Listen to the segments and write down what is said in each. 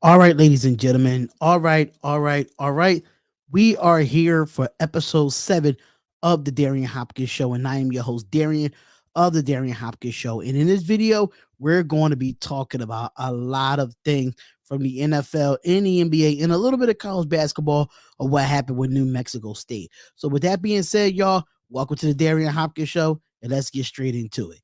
All right, ladies and gentlemen. All right. We are here for episode 7 of the Darion Hopkins Show, and I am your host, Darion of the Darion Hopkins Show. And in this video, we're going to be talking about a lot of things from the NFL and the NBA and a little bit of college basketball of what happened with New Mexico State. So, with that being said, y'all, welcome to the Darion Hopkins Show, and let's get straight into it.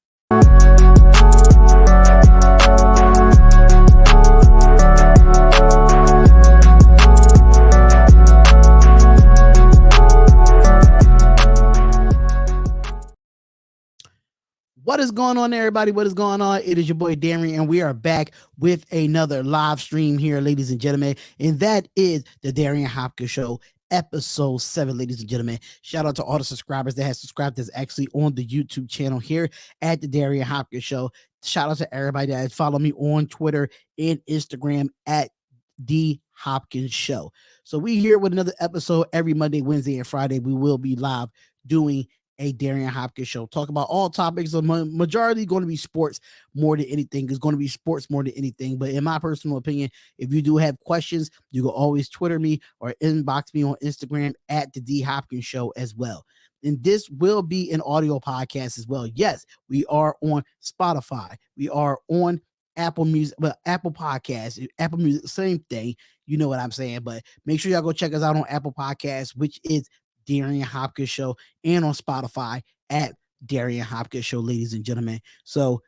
What is going on, everybody? What is going on? It is your boy Darion, and we are back with another live stream here, ladies and gentlemen. And that is the Darion Hopkins Show, episode 7, ladies and gentlemen. Shout out to all the subscribers that have subscribed that's actually on the YouTube channel here at the Darion Hopkins Show. Shout out to everybody that has followed me on Twitter and Instagram at the Hopkins Show. So we here with another episode every Monday, Wednesday, and Friday. We will be live doing a Darion Hopkins Show. Talk about all topics. The majority going to be sports more than anything. It's going to be sports more than anything. But in my personal opinion, if you do have questions, you can always Twitter me or inbox me on Instagram at the Hopkins Show as well. And this will be an audio podcast as well. Yes, we are on Spotify. We are on Apple Music, but Apple Podcasts, Apple Music, same thing. You know what I'm saying? But make sure y'all go check us out on Apple Podcasts, which is Darion Hopkins Show, and on Spotify at Darion Hopkins Show, ladies and gentlemen. So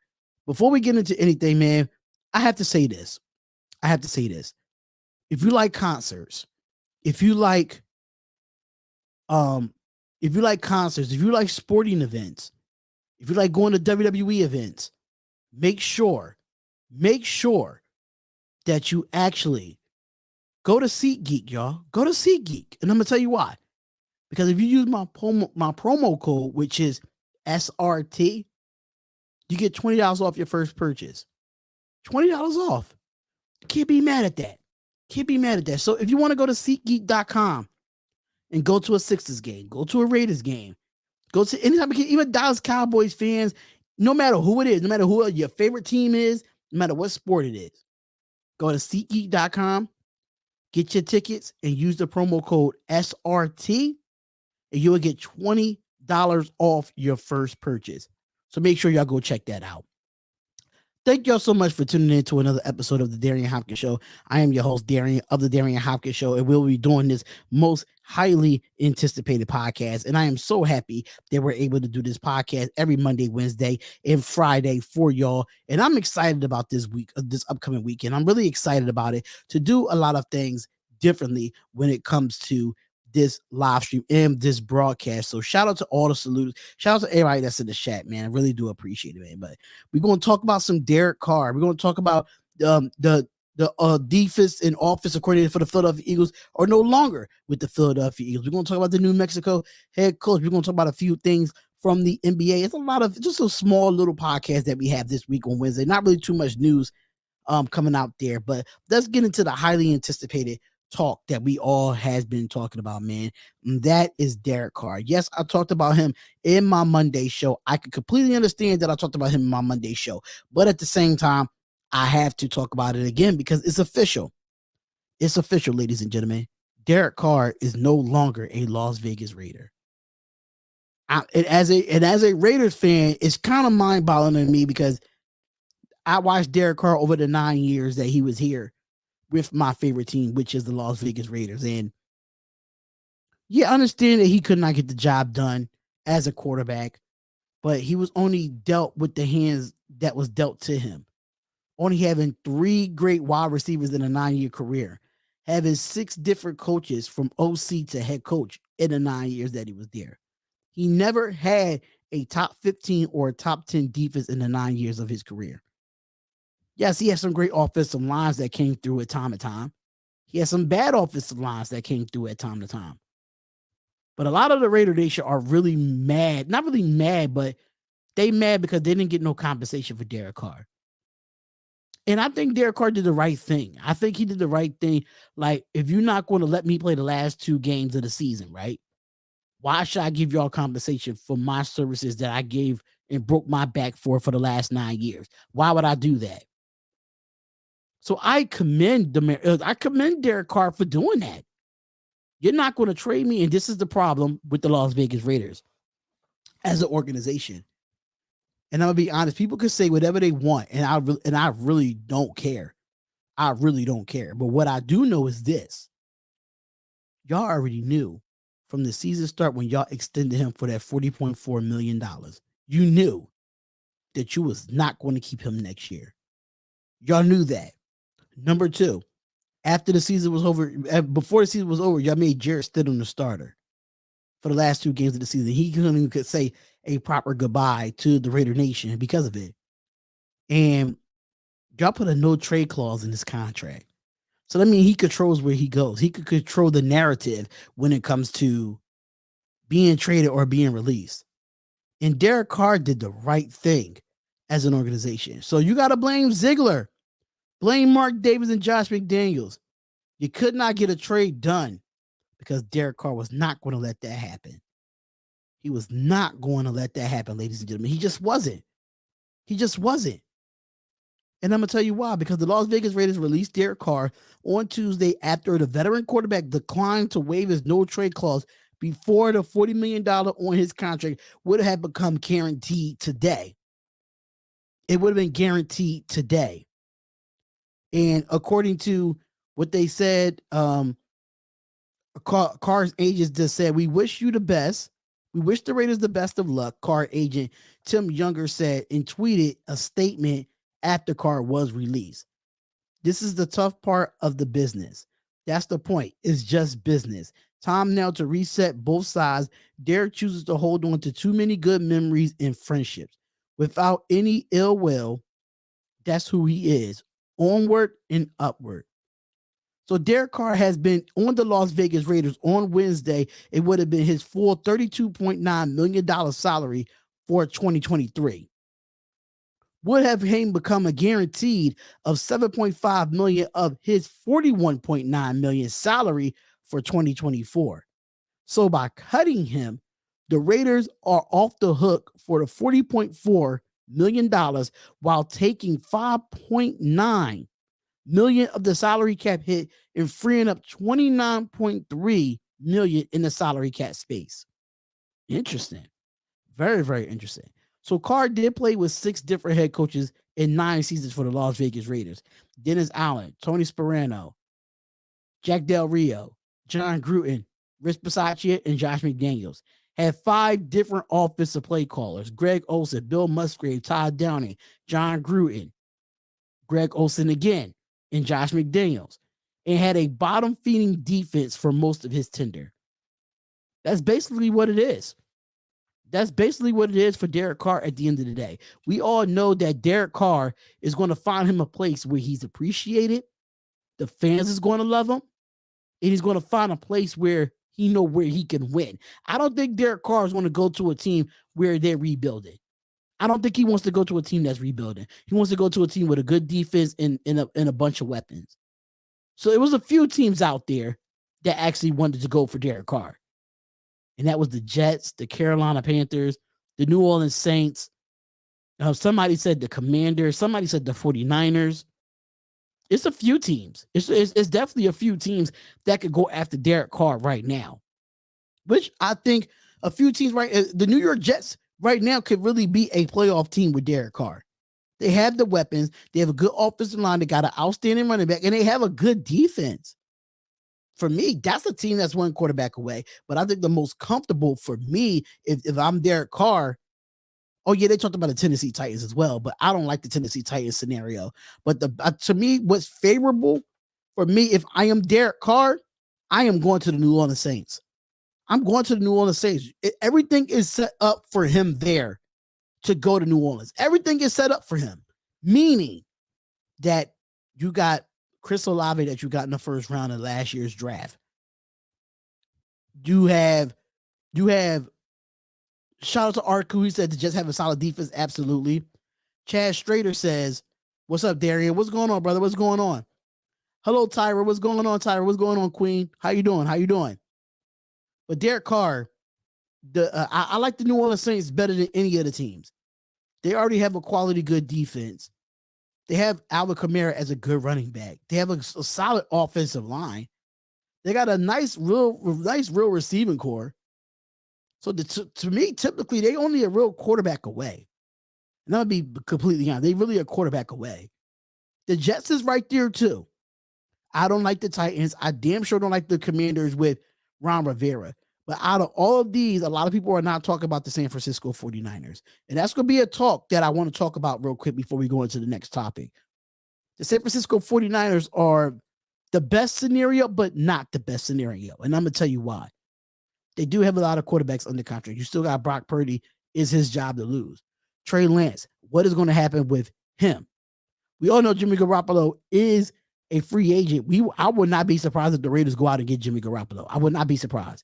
before we get into anything, man, I have to say this. If you like concerts, if you like concerts, if you like sporting events, if you like going to WWE events, make sure that you actually go to SeatGeek, y'all. Go to SeatGeek. And I'm gonna tell you why. Because if you use my promo code, which is SRT, you get $20 off your first purchase. $20 off. Can't be mad at that. So if you want to go to SeatGeek.com and go to a Sixers game, go to a Raiders game, go to any time, even Dallas Cowboys fans, no matter who it is, no matter who your favorite team is, no matter what sport it is, go to SeatGeek.com, get your tickets, and use the promo code SRT. And you will get $20 off your first purchase. So make sure y'all go check that out. Thank y'all so much for tuning in to another episode of the Darion Hopkins Show. I am your host, Darion of the Darion Hopkins Show, and we'll be doing this most highly anticipated podcast. And I am so happy that we're able to do this podcast every Monday, Wednesday, and Friday for y'all. And I'm excited about this upcoming weekend. I'm really excited about it to do a lot of things differently when it comes to this live stream and this broadcast. So shout out to all the salutes. Shout out to everybody that's in the chat, man. I really do appreciate it, man. But we're going to talk about some Derek Carr. We're going to talk about the defense and offensive coordinator for the Philadelphia Eagles are no longer with the Philadelphia Eagles. We're going to talk about the New Mexico head coach. We're going to talk about a few things from the NBA. It's a lot of just a small little podcast that we have this week on Wednesday. Not really too much news coming out there, but let's get into the highly anticipated talk that we all has been talking about, man. And that is Derek Carr. Yes, I talked about him in my Monday show. I can completely understand that I talked about him in my Monday show, but at the same time, I have to talk about it again because it's official. It's official, ladies and gentlemen. Derek Carr is no longer a Las Vegas Raider. And as a Raiders fan, it's kind of mind-boggling to me because I watched Derek Carr over the 9 years that he was here with my favorite team, which is the Las Vegas Raiders. And yeah, I understand that he could not get the job done as a quarterback, but he was only dealt with the hands that was dealt to him. Only having 3 great wide receivers in a 9-year career, having 6 different coaches from OC to head coach in the 9 years that he was there. He never had a top 15 or a top 10 defense in the 9 years of his career. Yes, he had some great offensive lines that came through at time to time. He had some bad offensive lines that came through at time to time. But a lot of the Raider Nation are really mad. Not really mad, but they mad because they didn't get no compensation for Derek Carr. And I think Derek Carr did the right thing. I think he did the right thing. Like, if you're not going to let me play the last 2 games of the season, right? Why should I give y'all compensation for my services that I gave and broke my back for the last 9 years? Why would I do that? So I commend Derek Carr for doing that. You're not going to trade me, and this is the problem with the Las Vegas Raiders as an organization. And I'm gonna be honest, people can say whatever they want, and I really don't care. I really don't care. But what I do know is this: y'all already knew from the season start when y'all extended him for that $40.4 million. You knew that you was not going to keep him next year. Y'all knew that. Number two, after the season was over, before the season was over, y'all made Jarrett Stidham the starter for the last 2 games of the season. He couldn't even say a proper goodbye to the Raider Nation because of it. And y'all put a no trade clause in his contract. So that means he controls where he goes. He could control the narrative when it comes to being traded or being released. And Derek Carr did the right thing as an organization. So you got to blame Ziegler, blame Mark Davis and Josh McDaniels. You could not get a trade done because Derek Carr was not going to let that happen. He was not going to let that happen, ladies and gentlemen. He just wasn't. He just wasn't. And I'm going to tell you why. Because the Las Vegas Raiders released Derek Carr on Tuesday after the veteran quarterback declined to waive his no-trade clause before the $40 million on his contract would have become guaranteed today. It would have been guaranteed today. And according to what they said, Carr's agents just said, "We wish you the best. We wish the Raiders the best of luck," Carr agent Tim Younger said and tweeted a statement after Carr was released. "This is the tough part of the business. That's the point. It's just business. Time now to reset both sides. Derek chooses to hold on to too many good memories and friendships. Without any ill will, that's who he is. Onward and upward." So Derek Carr has been on the Las Vegas Raiders on Wednesday. It would have been his full $32.9 million salary for 2023. Would have him become a guaranteed of $7.5 million of his $41.9 million salary for 2024. So by cutting him, the Raiders are off the hook for the $40.4 million while taking $5.9 million of the salary cap hit and freeing up $29.3 million in the salary cap space. Interesting. Very, very interesting. So Carr did play with 6 different head coaches in 9 seasons for the Las Vegas Raiders: Dennis Allen, Tony Sparano, Jack Del Rio, John Gruden, Rich Bisaccia, and Josh McDaniels. Had 5 different offensive play callers: Greg Olson, Bill Musgrave, Todd Downing, John Gruden, Greg Olson again, and Josh McDaniels, and had a bottom-feeding defense for most of his tenure. That's basically what it is. That's basically what it is for Derek Carr at the end of the day. We all know that Derek Carr is going to find him a place where he's appreciated, the fans is going to love him, and he's going to find a place where he know where he can win. I don't think Derek Carr is going to go to a team where they're rebuilding. I don't think he wants to go to a team that's rebuilding. He wants to go to a team with a good defense and a bunch of weapons. So it was a few teams out there that actually wanted to go for Derek Carr. And that was the Jets, the Carolina Panthers, the New Orleans Saints. Somebody said the Commanders. Somebody said the 49ers. It's a few teams. It's definitely a few teams that could go after Derek Carr right now. Which I think a few teams the New York Jets right now could really be a playoff team with Derek Carr. They have the weapons. They have a good offensive line. They got an outstanding running back, and they have a good defense. For me, that's a team that's one quarterback away. But I think the most comfortable for me, if I'm Derek Carr, oh yeah, they talked about the Tennessee Titans as well, but I don't like the Tennessee Titans scenario. But to me, what's favorable for me, if I am Derek Carr, I am going to the New Orleans Saints. I'm going to the New Orleans Saints. Everything is set up for him there to go to New Orleans. Everything is set up for him, meaning that you got Chris Olave that you got in the first round of last year's draft. You have shout out to Arku, who said to just have a solid defense. Absolutely. Chad Strader says, "What's up, Darion? What's going on, brother? What's going on? Hello, Tyra. What's going on, Tyra? What's going on, Queen? How you doing? How you doing?" But Derek Carr, I like the New Orleans Saints better than any of the teams. They already have a quality, good defense. They have Alvin Kamara as a good running back. They have a solid offensive line. They got a nice, real receiving core. So to me, typically, they only a real quarterback away. And I'll be completely honest. They really a quarterback away. The Jets is right there, too. I don't like the Titans. I damn sure don't like the Commanders with Ron Rivera. But out of all of these, a lot of people are not talking about the San Francisco 49ers. And that's going to be a talk that I want to talk about real quick before we go into the next topic. The San Francisco 49ers are the best scenario, but not the best scenario. And I'm going to tell you why. They do have a lot of quarterbacks under contract. You still got Brock Purdy. Is his job to lose. Trey Lance, what is going to happen with him? We all know Jimmy Garoppolo is a free agent. I would not be surprised if the Raiders go out and get Jimmy Garoppolo. I would not be surprised.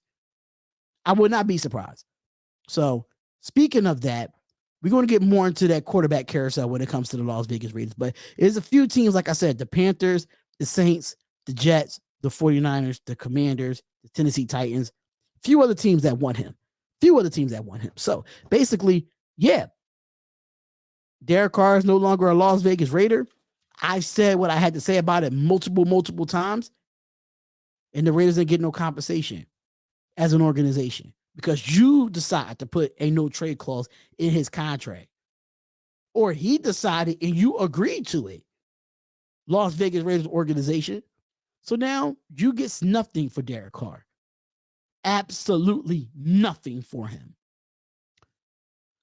So speaking of that, we're going to get more into that quarterback carousel when it comes to the Las Vegas Raiders. But there's a few teams, like I said, the Panthers, the Saints, the Jets, the 49ers, the Commanders, the Tennessee Titans, a few other teams that want him. So basically, yeah, Derek Carr is no longer a Las Vegas Raider. I said what I had to say about it multiple times. And the Raiders didn't get no compensation as an organization because you decide to put a no trade clause in his contract. Or he decided and you agreed to it. Las Vegas Raiders organization. So now you get nothing for Derek Carr. Absolutely nothing for him.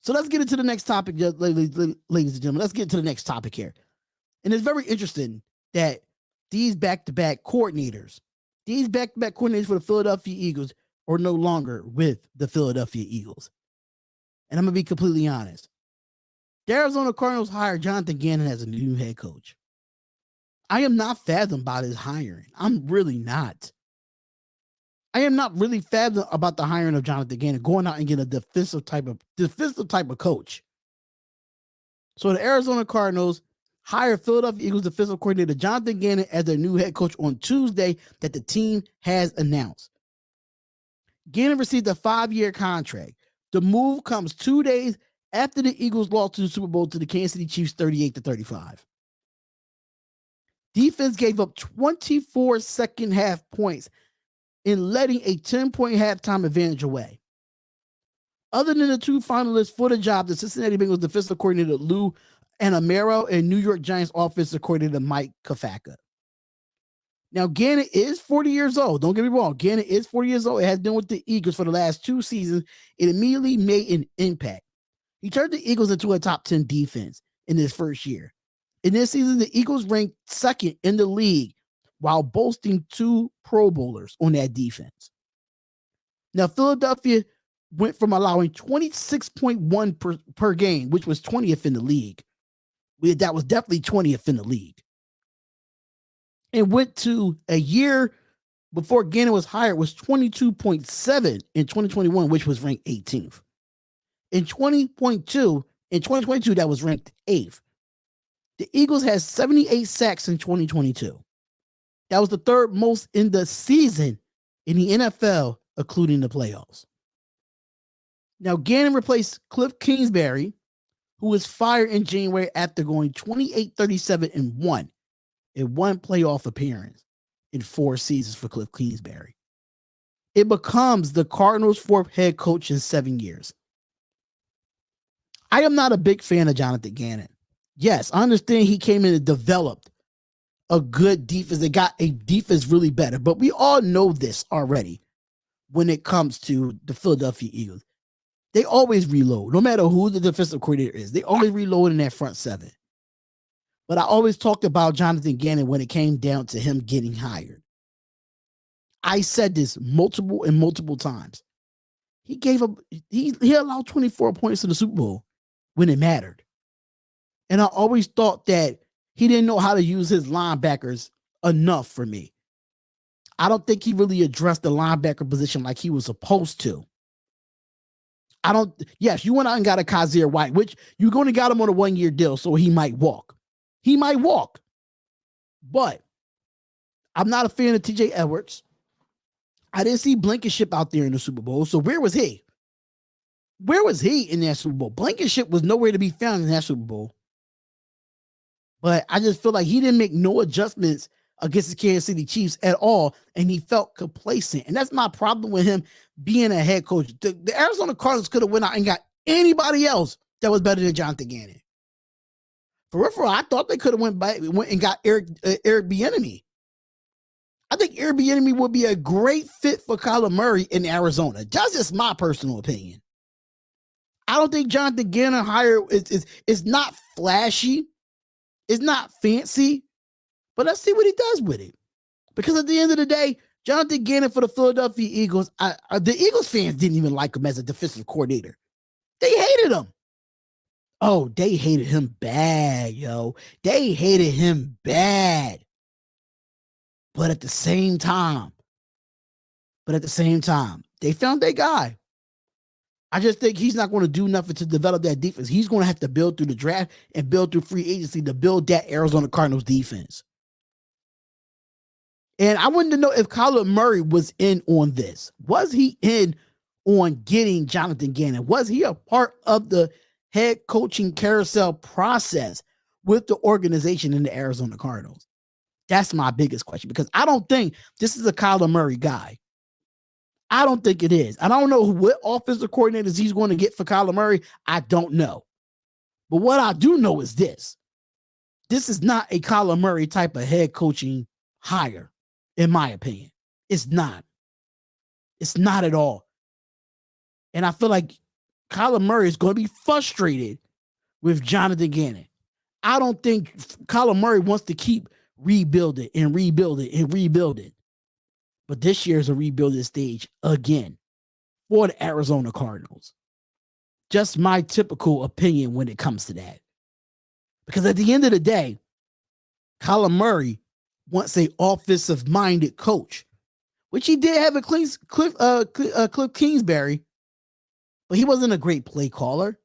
So let's get into the next topic, ladies and gentlemen. Let's get to the next topic here. And it's very interesting that these back-to-back coordinators for the Philadelphia Eagles are no longer with the Philadelphia Eagles. And I'm going to be completely honest. The Arizona Cardinals hired Jonathan Gannon as a new head coach. I am not fathomed by his hiring. I'm really not. I am not really fathomed about the hiring of Jonathan Gannon, going out and getting a defensive type of coach. So the Arizona Cardinals hired Philadelphia Eagles defensive coordinator Jonathan Gannon as their new head coach on Tuesday that the team has announced. Gannon received a 5-year contract. The move comes 2 days after the Eagles lost to the Super Bowl to the Kansas City Chiefs 38-35. Defense gave up 24 second half points in letting a 10-point halftime advantage away. Other than the two finalists for the job, the Cincinnati Bengals defensive coordinator Lou Anamaro and New York Giants offensive coordinator Mike Kafka. Now, Gannon is 40 years old. Don't get me wrong. Gannon is 40 years old. It has been with the Eagles for the last 2 seasons. It immediately made an impact. He turned the Eagles into a top 10 defense in his first year. In this season, the Eagles ranked second in the league while boasting 2 Pro Bowlers on that defense. Now, Philadelphia went from allowing 26.1 per game, which was 20th in the league. That was definitely 20th in the league. And went to a year before Gannon was hired was 22.7 in 2021, which was ranked 18th. In 2022, that was ranked 8th. The Eagles had 78 sacks in 2022. That was the 3rd most in the season in the NFL, including the playoffs. Now, Gannon replaced Cliff Kingsbury, who was fired in January after going 28-37-1 in 1 playoff appearance in 4 seasons for Cliff Kingsbury. It becomes the Cardinals' 4th head coach in 7 years. I am not a big fan of Jonathan Gannon. Yes, I understand he came in and developed a good defense. They got a defense really better, but we all know this already when it comes to the Philadelphia Eagles. They always reload, no matter who the defensive coordinator is. They always reload in that front 7. But I always talked about Jonathan Gannon when it came down to him getting hired. I said this multiple times. He allowed 24 points in the Super Bowl when it mattered. And I always thought that he didn't know how to use his linebackers enough for me. I don't think he really addressed the linebacker position like he was supposed to. Yes, you went out and got a Kaiser White, which you're going to got him on a 1-year deal, so he might walk. But I'm not a fan of TJ Edwards. I didn't see Blankenship out there in the Super Bowl, so where was he? Where was he in that Super Bowl? Blankenship was nowhere to be found in that Super Bowl. But I just feel like he didn't make no adjustments against the Kansas City Chiefs at all, and he felt complacent. And that's my problem with him being a head coach. The Arizona Cardinals could have went out and got anybody else that was better than Jonathan Gannon. For real, I thought they could have went and got Eric Bieniemy. I think Eric Bieniemy would be a great fit for Kyler Murray in Arizona. That's just my personal opinion. I don't think Jonathan Gannon hire is not flashy. It's not fancy, but let's see what he does with it. Because at the end of the day, Jonathan Gannon for the Philadelphia Eagles, the Eagles fans didn't even like him as a defensive coordinator. They hated him. Oh, they hated him bad, yo. They hated him bad. But at the same time, they found their guy. I just think he's not going to do nothing to develop that defense. He's going to have to build through the draft and build through free agency to build that Arizona Cardinals defense. And I wanted to know if Kyler Murray was in on this. Was he in on getting Jonathan Gannon? Was he a part of the head coaching carousel process with the organization in the Arizona Cardinals? That's my biggest question, because I don't think this is a Kyler Murray guy. I don't think it is. I don't know what offensive coordinators he's going to get for Kyler Murray. I don't know. But what I do know is this. This is not a Kyler Murray type of head coaching hire, in my opinion. It's not. It's not at all. And I feel like Kyler Murray is going to be frustrated with Jonathan Gannon. I don't think Kyler Murray wants to keep rebuilding. But this year is a rebuilding stage again for the Arizona Cardinals. Just my typical opinion when it comes to that. Because at the end of the day, Kyler Murray wants an offensive-minded coach, which he did have at Cliff Kingsbury, but he wasn't a great play caller.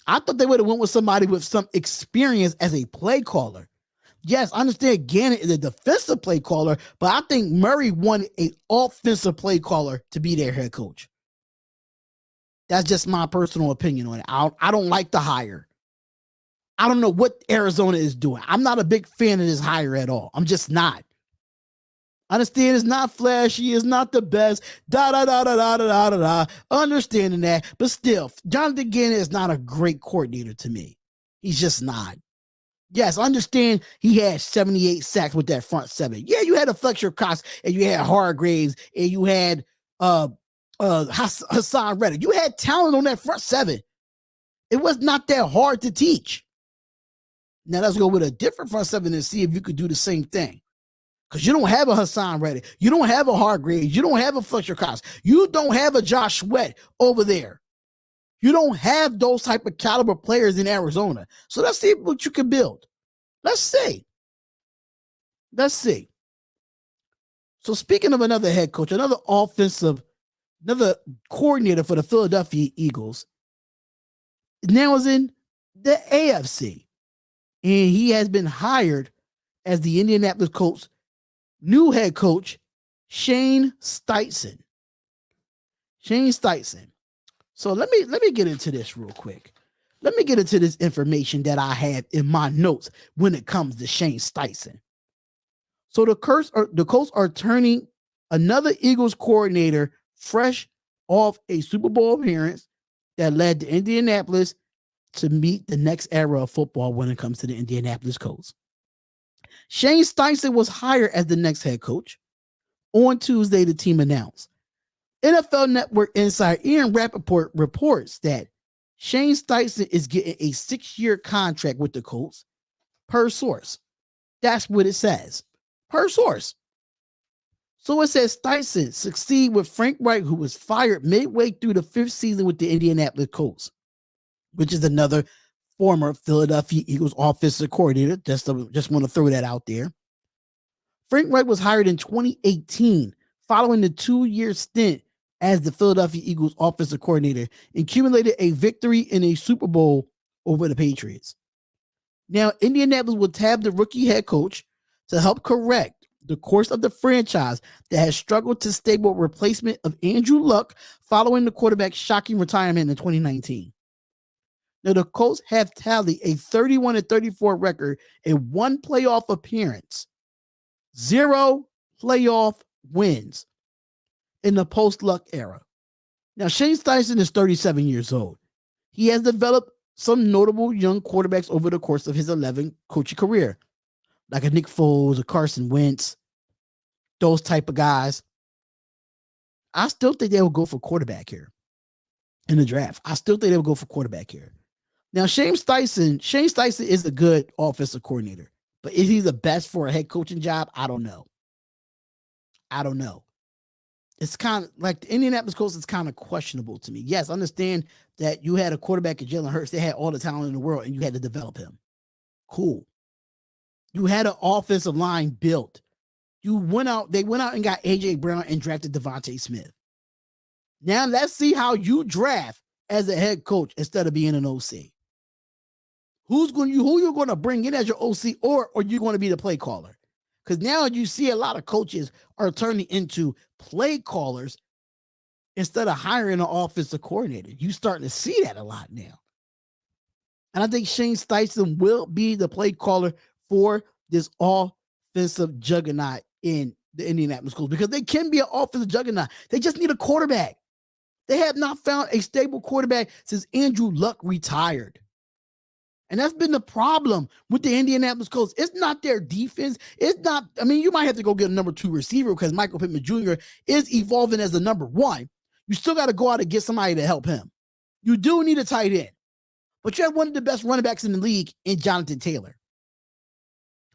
I thought they would have went with somebody with some experience as a play caller. Yes, I understand Gannon is a defensive play caller, but I think Murray wanted an offensive play caller to be their head coach. That's just my personal opinion on it. I don't like the hire. I don't know what Arizona is doing. I'm not a big fan of this hire at all. I'm just not. I understand it's not flashy. It's not the best. Understanding that. But still, Jonathan Gannon is not a great coordinator to me. He's just not. Yes, I understand he had 78 sacks with that front seven. Yeah, you had a Fletcher Cox and you had Hargraves and you had Hassan Reddick. You had talent on that front seven. It was not that hard to teach. Now let's go with a different front seven and see if you could do the same thing. Because you don't have a Hassan Reddick. You don't have a Hargraves. You don't have a Fletcher Cox. You don't have a Josh Sweat over there. You don't have those type of caliber players in Arizona. So let's see what you can build. Let's see. So speaking of another head coach, another coordinator for the Philadelphia Eagles, now is in the AFC. And he has been hired as the Indianapolis Colts' new head coach, Shane Steichen. So let me get into this real quick. Let me get into this information that I have in my notes when it comes to Shane Steichen. So the Colts are turning another Eagles coordinator fresh off a Super Bowl appearance that led to Indianapolis to meet the next era of football when it comes to the Indianapolis Colts. Shane Steichen was hired as the next head coach. On Tuesday, the team announced. NFL Network insider Ian Rappaport reports that Shane Steichen is getting a 6-year contract with the Colts, per source. That's what it says, per source. So it says Steichen succeed with Frank Reich, who was fired midway through the 5th season with the Indianapolis Colts, which is another former Philadelphia Eagles offensive coordinator. Just want to throw that out there. Frank Reich was hired in 2018 following the 2-year stint as the Philadelphia Eagles offensive coordinator, accumulated a victory in a Super Bowl over the Patriots. Now, Indianapolis will tab the rookie head coach to help correct the course of the franchise that has struggled to stable replacement of Andrew Luck following the quarterback's shocking retirement in 2019. Now, the Colts have tallied a 31-34 record in 1 playoff appearance, 0 playoff wins in the post-Luck era. Now, Shane Steichen is 37 years old. He has developed some notable young quarterbacks over the course of his 11 coaching career, like a Nick Foles, a Carson Wentz, those type of guys. I still think they will go for quarterback here in the draft. I still think they will go for quarterback here. Now, Shane Steichen is a good offensive coordinator, but is he the best for a head coaching job? I don't know. It's kind of like the Indianapolis Colts is kind of questionable to me. Yes, I understand that you had a quarterback at Jalen Hurts. They had all the talent in the world, and you had to develop him. Cool. You had an offensive line built. They went out and got A.J. Brown and drafted Devontae Smith. Now let's see how you draft as a head coach instead of being an OC. Who you're going to bring in as your OC, or are you going to be the play caller? Because now you see a lot of coaches are turning into play callers instead of hiring an offensive coordinator. You're starting to see that a lot now. And I think Shane Steichen will be the play caller for this offensive juggernaut in the Indianapolis Colts, because they can be an offensive juggernaut. They just need a quarterback. They have not found a stable quarterback since Andrew Luck retired. And that's been the problem with the Indianapolis Colts. It's not their defense. You might have to go get a number 2 receiver because Michael Pittman Jr. is evolving as the number 1. You still got to go out and get somebody to help him. You do need a tight end. But you have one of the best running backs in the league in Jonathan Taylor.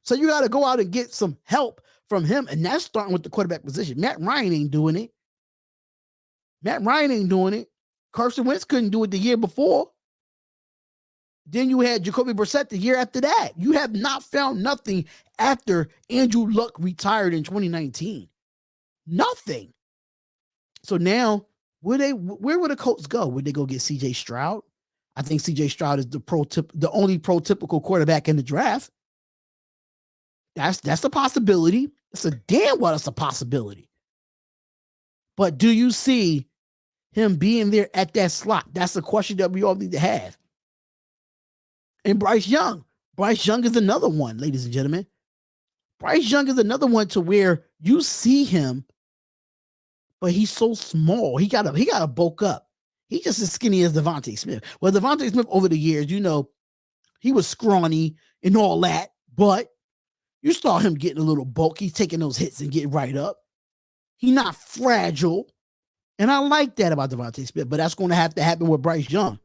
So you got to go out and get some help from him, and that's starting with the quarterback position. Matt Ryan ain't doing it. Carson Wentz couldn't do it the year before. Then you had Jacoby Brissett the year after that. You have not found nothing after Andrew Luck retired in 2019. Nothing. So now, where would the Colts go? Would they go get C.J. Stroud? I think C.J. Stroud is the only prototypical quarterback in the draft. That's a possibility. It's a damn well it's a possibility. But do you see him being there at that slot? That's the question that we all need to have. And Bryce Young is another one, ladies and gentlemen. Bryce Young is another one to where you see him, but he's so small. He gotta bulk up. He's just as skinny as Devontae Smith. Well, Devontae Smith over the years, he was scrawny and all that, but you saw him getting a little bulky, taking those hits and getting right up. He's not fragile. And I like that about Devontae Smith, but that's going to have to happen with Bryce Young.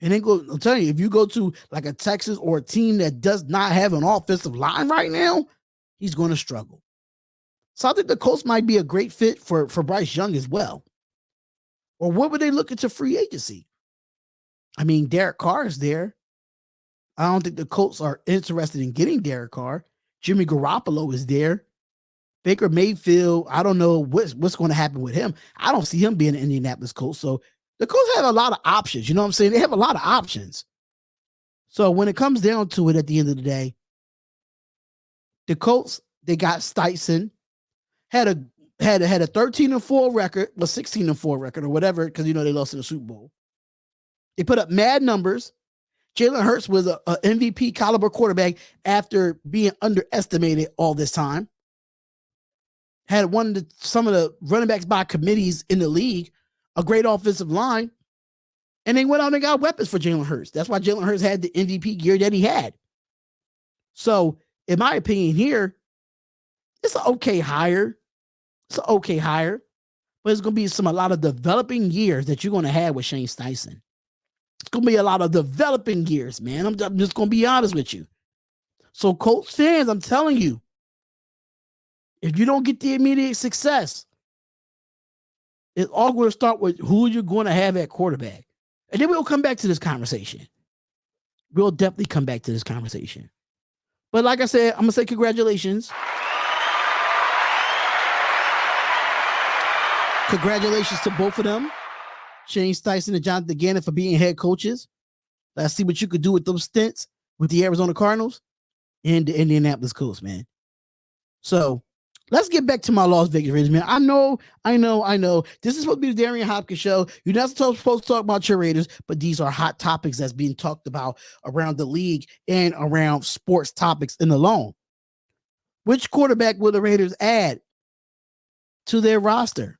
And then I'm telling you, if you go to like a Texas or a team that does not have an offensive line right now, he's going to struggle. So I think the Colts might be a great fit for Bryce Young as well. Or what would they look into free agency? I mean, Derek Carr is there. I don't think the Colts are interested in getting Derek Carr. Jimmy Garoppolo is there. Baker Mayfield, I don't know what's going to happen with him. I don't see him being an Indianapolis Colts. So the Colts have a lot of options. You know what I'm saying? They have a lot of options. So when it comes down to it at the end of the day, the Colts, they got Steichen, had a 13-4 record, a 16-4 record or whatever, because they lost in the Super Bowl. They put up mad numbers. Jalen Hurts was a MVP caliber quarterback after being underestimated all this time. Had some of the running backs by committees in the league, a great offensive line, and they went out and got weapons for Jalen Hurts. That's why Jalen Hurts had the MVP gear that he had. So, in my opinion here, it's an okay hire. But it's going to be a lot of developing years that you're going to have with Shane Steichen. It's going to be a lot of developing years, man. I'm just going to be honest with you. So, Colts fans, I'm telling you, if you don't get the immediate success, it's all going to start with who you're going to have at quarterback. And then we'll come back to this conversation. We'll definitely come back to this conversation. But like I said, I'm going to say congratulations. Congratulations to both of them, Shane Steichen and Jonathan Gannon, for being head coaches. Let's see what you could do with those stints with the Arizona Cardinals and the Indianapolis Colts, man. So Let's get back to my Las Vegas Raiders, man. I know. This is supposed to be the Darion Hopkins show. You're not supposed to talk about your Raiders, but these are hot topics that's being talked about around the league and around sports topics in the alone. Which quarterback will the Raiders add to their roster?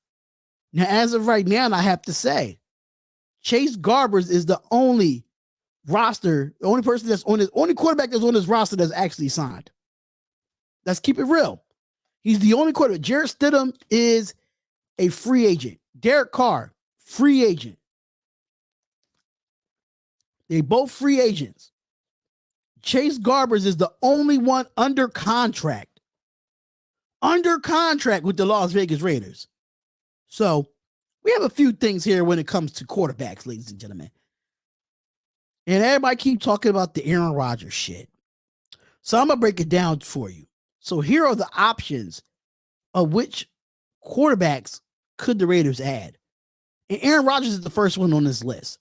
Now, as of right now, I have to say, Chase Garbers is the only roster, the only person that's on this, only quarterback that's on this roster that's actually signed. Let's keep it real. He's the only quarterback. Jarrett Stidham is a free agent. Derek Carr, free agent. They both free agents. Chase Garbers is the only one under contract. Under contract with the Las Vegas Raiders. So we have a few things here when it comes to quarterbacks, ladies and gentlemen. And everybody keep talking about the Aaron Rodgers shit. So I'm going to break it down for you. So here are the options of which quarterbacks could the Raiders add. And Aaron Rodgers is the first one on this list.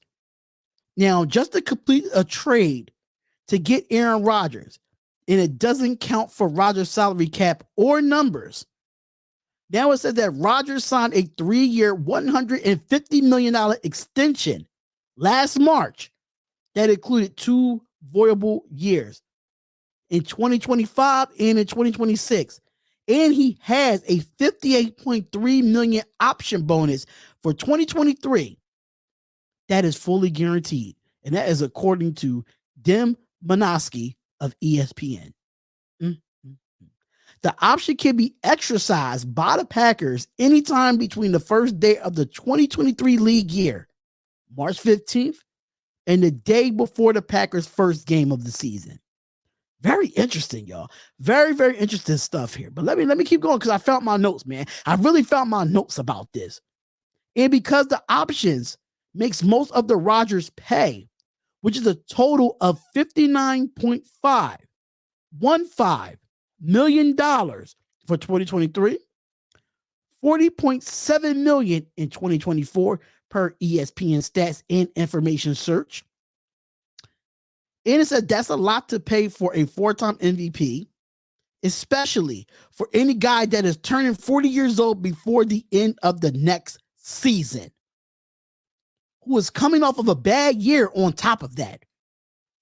Now, just to complete a trade to get Aaron Rodgers, and it doesn't count for Rodgers' salary cap or numbers. Now it says that Rodgers signed a 3-year, $150 million extension last March that included 2 voidable years in 2025 and in 2026. And he has a $58.3 million option bonus for 2023 that is fully guaranteed. And that is according to Dem Monosky of ESPN. The option can be exercised by the Packers anytime between the first day of the 2023 league year, March 15th, and the day before the Packers' first game of the season. Very interesting, y'all. Very, very interesting stuff here. But let me keep going because I found my notes, man. I really found my notes about this. And because the options makes most of the Rodgers pay, which is a total of $59.15 million for 2023, $40.7 million in 2024 per ESPN stats and information search. And it said that's a lot to pay for a 4-time MVP, especially for any guy that is turning 40 years old before the end of the next season, who is coming off of a bad year on top of that.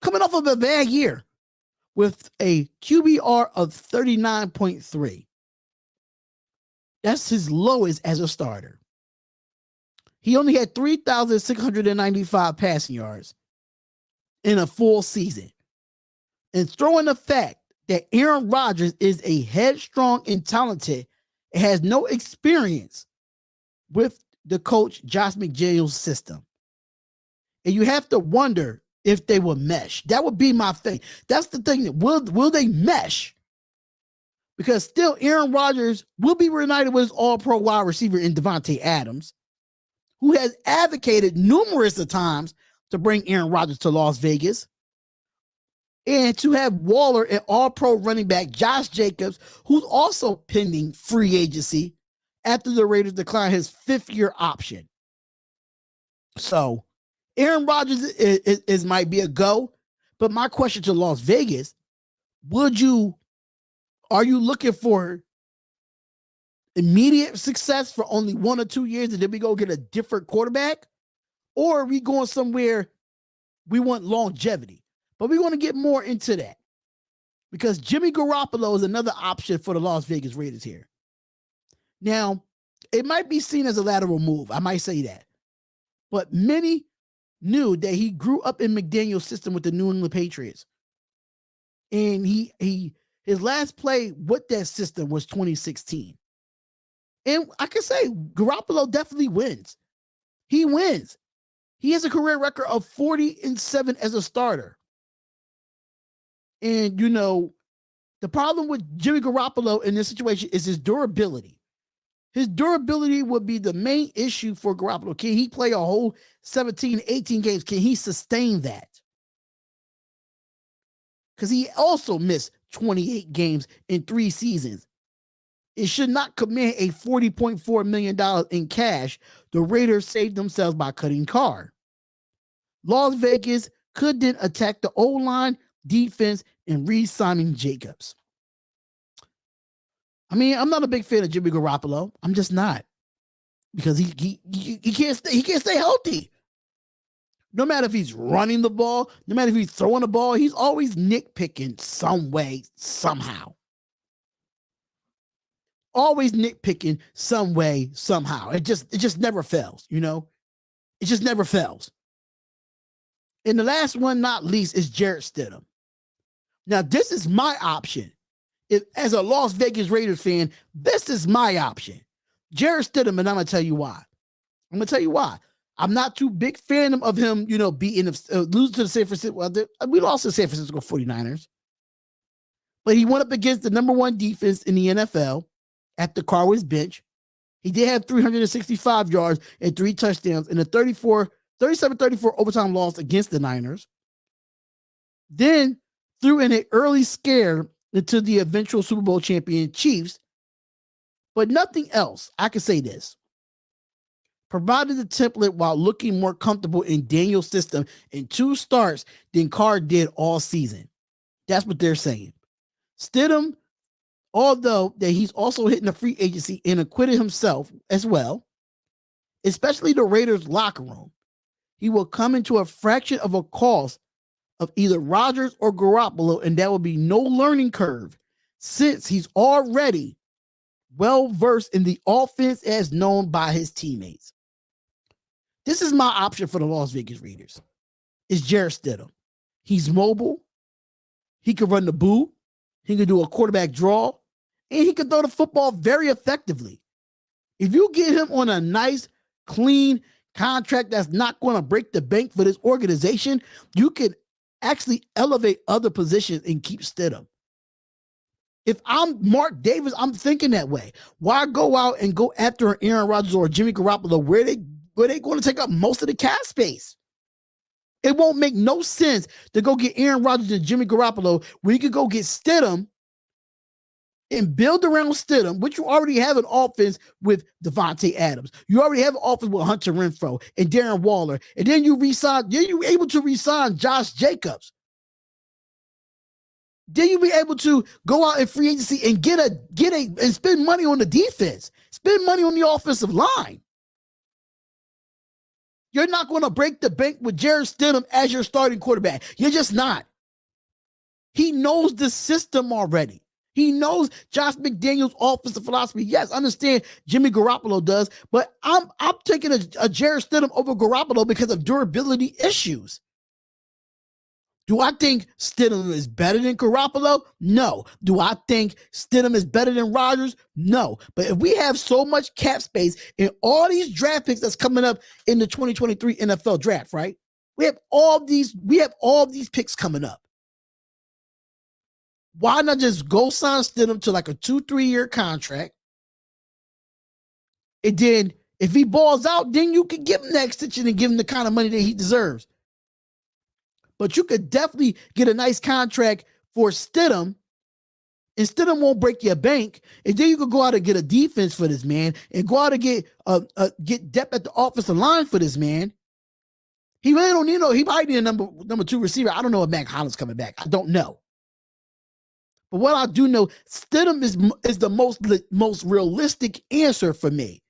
Coming off of a bad year with a QBR of 39.3. That's his lowest as a starter. He only had 3,695 passing yards in a full season. And throwing the fact that Aaron Rodgers is a headstrong and talented and has no experience with the coach Josh McDaniels' system. And you have to wonder if they will mesh. That would be my thing. That's the thing. Will they mesh? Because still Aaron Rodgers will be reunited with his all-pro wide receiver in Devontae Adams, who has advocated numerous of times to bring Aaron Rodgers to Las Vegas, and to have Waller and all-pro running back Josh Jacobs, who's also pending free agency after the Raiders decline his 5th-year option. So Aaron Rodgers is might be a go, but my question to Las Vegas, are you looking for immediate success for only 1 or 2 years and then we go get a different quarterback? Or are we going somewhere we want longevity? But we want to get more into that because Jimmy Garoppolo is another option for the Las Vegas Raiders here. Now, it might be seen as a lateral move. I might say that. But many knew that he grew up in McDaniel's system with the New England Patriots. And his last play with that system was 2016. And I can say Garoppolo definitely wins. He wins. He has a career record of 40-7 as a starter. And, the problem with Jimmy Garoppolo in this situation is his durability. His durability would be the main issue for Garoppolo. Can he play a whole 17, 18 games? Can he sustain that? Because he also missed 28 games in 3 seasons. It should not command a $40.4 million in cash. The Raiders saved themselves by cutting Carr. Las Vegas could then attack the O-line, defense, and re-signing Jacobs. I mean, I'm not a big fan of Jimmy Garoppolo. I'm just not, because he can't stay healthy. No matter if he's running the ball, no matter if he's throwing the ball, he's always nitpicking some way, somehow. Always nitpicking some way, somehow. It just never fails, you know? It just never fails. And the last one, not least, is Jarrett Stidham. Now, this is my option. As a Las Vegas Raiders fan, this is my option. Jarrett Stidham, and I'm going to tell you why. I'm not too big fan of him, beating, losing to the San Francisco. Well, we lost to the San Francisco 49ers. But he went up against the number one defense in the NFL after Carr was bench. He did have 365 yards and 3 touchdowns in a 37-34 overtime loss against the Niners. Then threw in an early scare into the eventual Super Bowl champion Chiefs. But nothing else. I can say this. Provided the template while looking more comfortable in Daniel's system in 2 starts than Carr did all season. That's what they're saying. Stidham, although that he's also hitting the free agency and acquitted himself as well, especially the Raiders locker room, he will come into a fraction of a cost of either Rodgers or Garoppolo, and that will be no learning curve since he's already well-versed in the offense as known by his teammates. This is my option for the Las Vegas Raiders. It's Jarrett Stidham. He's mobile. He can run the boot. He can do a quarterback draw. And he can throw the football very effectively. If you get him on a nice, clean contract that's not going to break the bank for this organization, you can actually elevate other positions and keep Stidham. If I'm Mark Davis, I'm thinking that way. Why go out and go after Aaron Rodgers or Jimmy Garoppolo where they going to take up most of the cap space? It won't make no sense to go get Aaron Rodgers and Jimmy Garoppolo when you could go get Stidham and build around Stidham, which you already have an offense with Devontae Adams. You already have an offense with Hunter Renfrow and Darren Waller. And then you were able to re-sign Josh Jacobs. Then you'll be able to go out in free agency and and spend money on the defense. Spend money on the offensive line. You're not going to break the bank with Jarrett Stidham as your starting quarterback. You're just not. He knows the system already. He knows Josh McDaniels' offensive philosophy. Yes, I understand Jimmy Garoppolo does, but I'm taking a Jarrett Stidham over Garoppolo because of durability issues. Do I think Stidham is better than Garoppolo? No. Do I think Stidham is better than Rodgers? No. But if we have so much cap space in all these draft picks that's coming up in the 2023 NFL draft, right? We have all these picks coming up. Why not just go sign Stidham to like a 2-3 year contract? And then if he balls out, then you can give him the extension and give him the kind of money that he deserves. But you could definitely get a nice contract for Stidham, and Stidham won't break your bank. And then you could go out and get a defense for this man, and go out and get depth at the offensive line for this man. He really don't need he might need a number 2 receiver. I don't know if Mac Hollins coming back. I don't know. But what I do know, Stidham is the most realistic answer for me.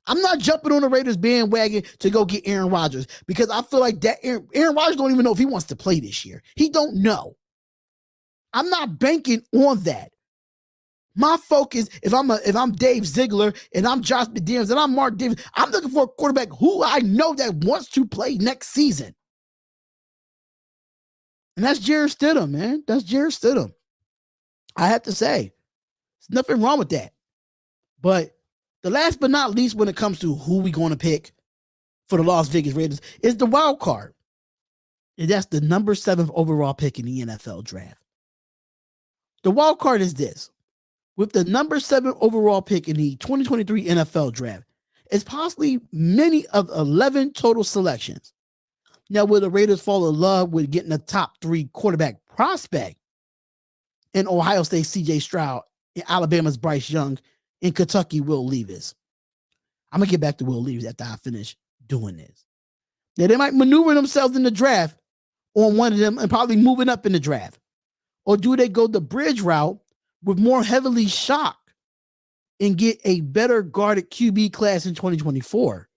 I'm not jumping on the Raiders bandwagon to go get Aaron Rodgers because I feel like that Aaron Rodgers don't even know if he wants to play this year. He don't know. I'm not banking on that. My focus, if I'm Dave Ziegler and I'm Josh McDaniels and I'm Mark Davis, I'm looking for a quarterback who I know that wants to play next season. And that's Jarrett Stidham, man. That's Jarrett Stidham. I have to say, there's nothing wrong with that. But the last but not least when it comes to who we going to pick for the Las Vegas Raiders is the wild card. And that's the number 7 overall pick in the NFL draft. The wild card is this. With the number 7 overall pick in the 2023 NFL draft, it's possibly many of 11 total selections. Now, will the Raiders fall in love with getting a top 3 quarterback prospect in Ohio State C.J. Stroud, in Alabama's Bryce Young, in Kentucky Will Levis? I'm going to get back to Will Levis after I finish doing this. Now, they might maneuver themselves in the draft on one of them and probably moving up in the draft. Or do they go the bridge route with more heavily shocked and get a better guarded QB class in 2024,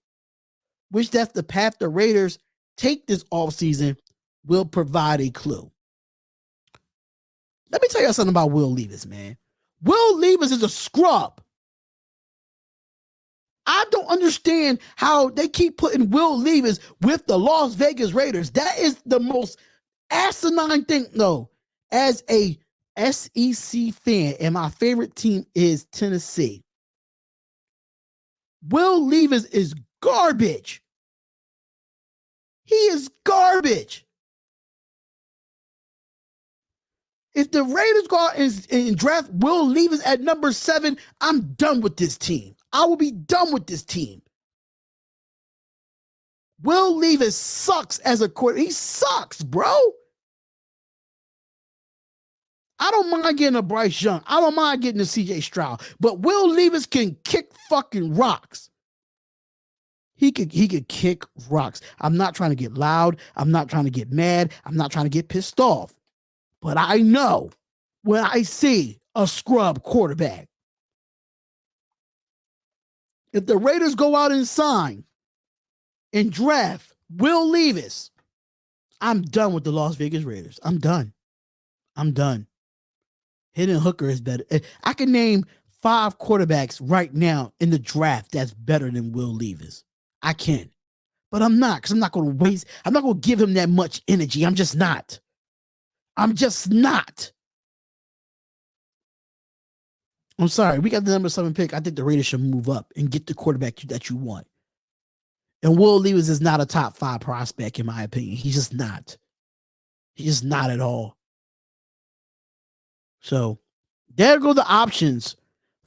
which that's the path the Raiders take this offseason, will provide a clue. Let me tell you something about Will Levis, man. Will Levis is a scrub. I don't understand how they keep putting Will Levis with the Las Vegas Raiders. That is the most asinine thing. No, as a SEC fan, and my favorite team is Tennessee, Will Levis is garbage. He is garbage. If the Raiders go out and draft Will Levis at number 7, I'm done with this team. I will be done with this team. Will Levis sucks as a quarterback. He sucks, bro. I don't mind getting a Bryce Young. I don't mind getting a CJ Stroud. But Will Levis can kick fucking rocks. He could kick rocks. I'm not trying to get loud. I'm not trying to get mad. I'm not trying to get pissed off. But I know when I see a scrub quarterback, if the Raiders go out and sign and draft Will Levis, I'm done with the Las Vegas Raiders. I'm done. Hendon Hooker is better. I can name 5 quarterbacks right now in the draft that's better than Will Levis. I can. But I'm not, because I'm not going to give him that much energy. I'm just not. I'm sorry. We got the number 7 pick. I think the Raiders should move up and get the quarterback that you want. And Will Levis is not a top 5 prospect, in my opinion. He's just not. He's just not at all. So there go the options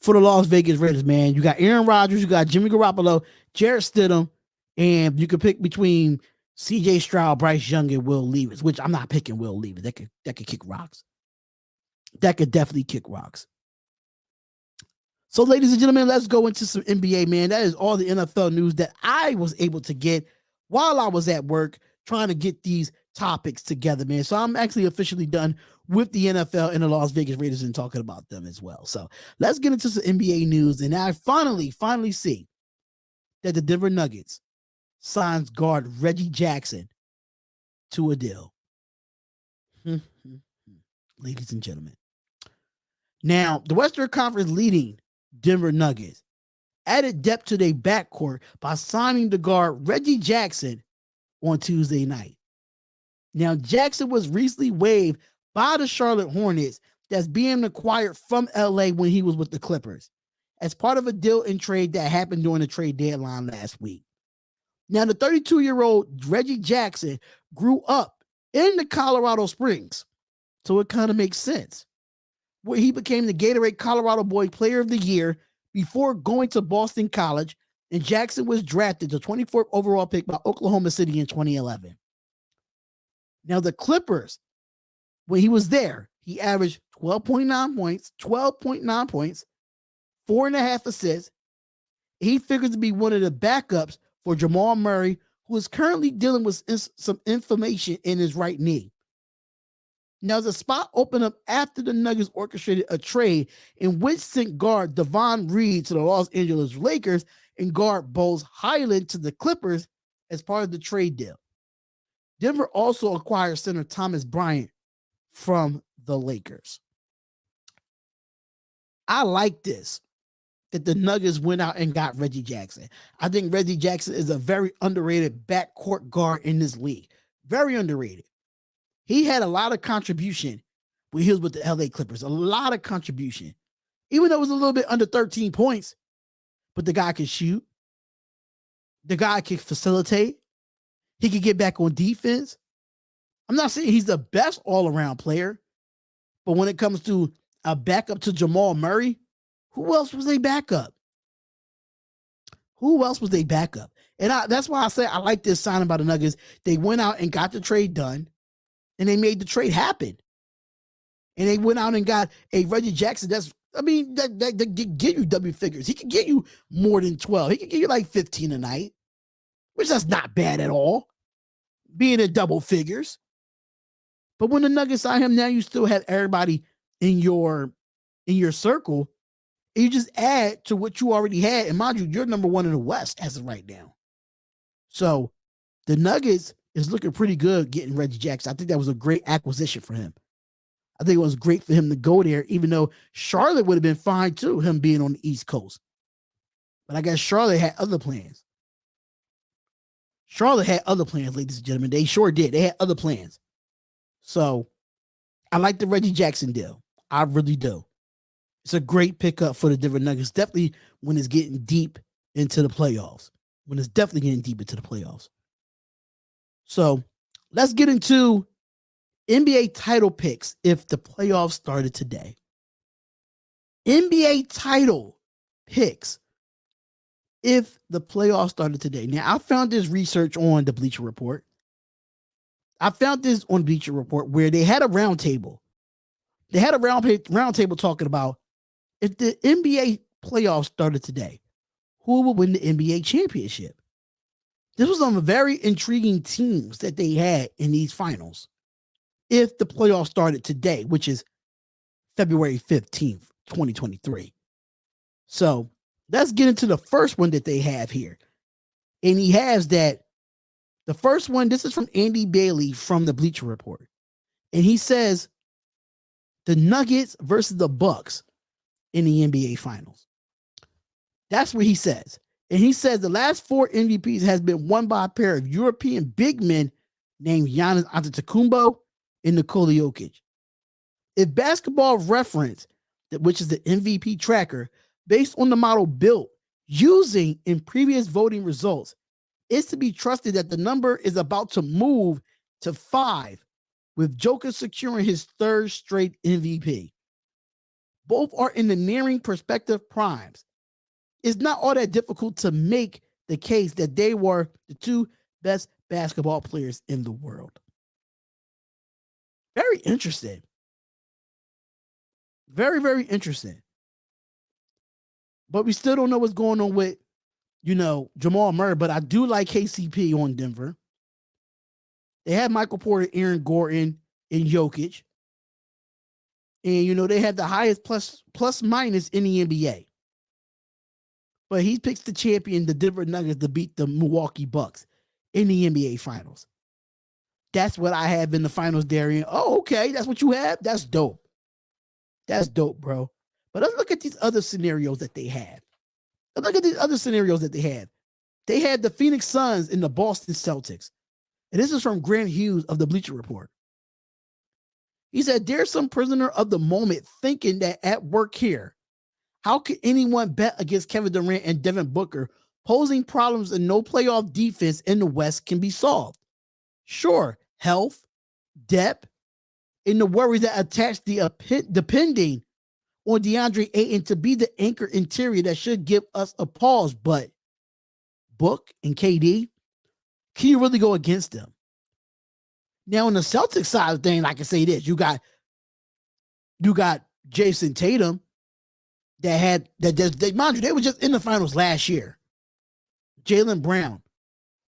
for the Las Vegas Raiders, man. You got Aaron Rodgers, you got Jimmy Garoppolo, Jarrett Stidham, and you could pick between CJ Stroud, Bryce Young, and Will Levis, which I'm not picking Will Levis. That could kick rocks. That could definitely kick rocks. So, ladies and gentlemen, let's go into some NBA, man. That is all the NFL news that I was able to get while I was at work trying to get these topics together, man. So I'm actually officially done with the NFL and the Las Vegas Raiders and talking about them as well. So let's get into some NBA news. And I finally see that the Denver Nuggets signs guard Reggie Jackson to a deal. Ladies and gentlemen. Now, the Western Conference leading Denver Nuggets added depth to their backcourt by signing the guard Reggie Jackson on Tuesday night. Now, Jackson was recently waived by the Charlotte Hornets that's being acquired from LA when he was with the Clippers as part of a deal and trade that happened during the trade deadline last week. Now, the 32-year-old Reggie Jackson grew up in the Colorado Springs, so it kind of makes sense, where he became the Gatorade Colorado Boy Player of the Year before going to Boston College, and Jackson was drafted the 24th overall pick by Oklahoma City in 2011. Now, the Clippers, when he was there, he averaged 12.9 points, 4.5 assists. He figures to be one of the backups for Jamal Murray, who is currently dealing with some inflammation in his right knee. Now, the spot opened up after the Nuggets orchestrated a trade in which sent guard Devon Reed to the Los Angeles Lakers and guard Bones Highland to the Clippers as part of the trade deal. Denver also acquired center Thomas Bryant from the Lakers. I like this, that the Nuggets went out and got Reggie Jackson. I think Reggie Jackson is a very underrated backcourt guard in this league. Very underrated. He had a lot of contribution when he was with the LA Clippers. A lot of contribution. Even though it was a little bit under 13 points, but the guy could shoot. The guy could facilitate. He could get back on defense. I'm not saying he's the best all-around player, but when it comes to a backup to Jamal Murray, who else was they backup? And that's why I say I like this signing by the Nuggets. They went out and got the trade done, and they made the trade happen. And they went out and got a Reggie Jackson that can get you W figures. He can get you more than 12. He can get you like 15 a night, which that's not bad at all, being in double figures. But when the Nuggets signed him, now you still have everybody in your circle And you just add to what you already had. And mind you, you're number one in the West as of right now. So the Nuggets is looking pretty good getting Reggie Jackson. I think that was a great acquisition for him. I think it was great for him to go there, even though Charlotte would have been fine too, him being on the East Coast. But I guess Charlotte had other plans. Charlotte had other plans, ladies and gentlemen. They sure did. They had other plans. So I like the Reggie Jackson deal. I really do. It's a great pickup for the Denver Nuggets. Definitely when it's getting deep into the playoffs. When it's definitely getting deep into the playoffs. So let's get into NBA title picks if the playoffs started today. NBA title picks if the playoffs started today. Now, I found this research on the Bleacher Report. I found this on Bleacher Report where they had a round table. They had a round table talking about if the NBA playoffs started today, who would win the NBA championship? This was some very intriguing teams that they had in these finals. If the playoffs started today, which is February 15th, 2023. So let's get into the first one that they have here. And he has that the first one, this is from Andy Bailey from the Bleacher Report. And he says the Nuggets versus the Bucks in the NBA Finals. That's what he says. And he says the last 4 MVPs has been won by a pair of European big men named Giannis Antetokounmpo and Nikola Jokic. If Basketball Reference, which is the MVP tracker, based on the model built using in previous voting results, is to be trusted that the number is about to move to 5, with Jokic securing his 3rd straight MVP. Both are in the nearing prospective primes. It's not all that difficult to make the case that they were the 2 best basketball players in the world. Very interesting. Very, very interesting. But we still don't know what's going on with, Jamal Murray. But I do like KCP on Denver. They had Michael Porter, Aaron Gordon, and Jokic. And, they had the highest plus minus in the NBA. But he picks the champion, the Denver Nuggets, to beat the Milwaukee Bucks in the NBA Finals. That's what I have in the finals, Darion. Oh, okay. That's what you have? That's dope. That's dope, bro. But let's look at these other scenarios that they have. Let's look at these other scenarios that they have. They had the Phoenix Suns and the Boston Celtics. And this is from Grant Hughes of the Bleacher Report. He said, there's some prisoner of the moment thinking that at work here, how could anyone bet against Kevin Durant and Devin Booker, posing problems and no playoff defense in the West can be solved? Sure, health, depth, and the worries that attach depending on DeAndre Ayton to be the anchor interior that should give us a pause. But Book and KD, can you really go against them? Now, on the Celtics side of things, I can say this: you got Jason Tatum mind you, they were just in the finals last year. Jaylen Brown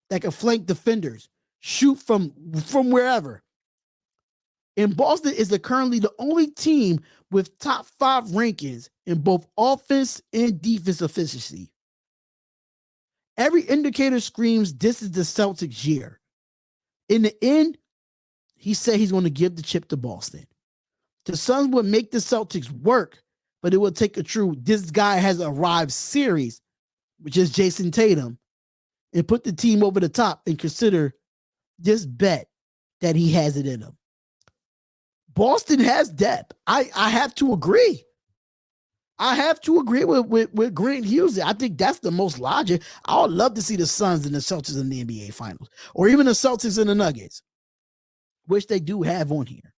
that can flank defenders, shoot from wherever. And Boston is currently the only team with top 5 rankings in both offense and defense efficiency. Every indicator screams this is the Celtics' year. In the end, he said he's going to give the chip to Boston. The Suns would make the Celtics work, but it will take a true this guy has arrived series, which is Jason Tatum, and put the team over the top and consider this bet that he has it in him. Boston has depth. I have to agree. I have to agree with Grant Hughes. I think that's the most logic. I would love to see the Suns and the Celtics in the NBA Finals, or even the Celtics and the Nuggets, which they do have on here.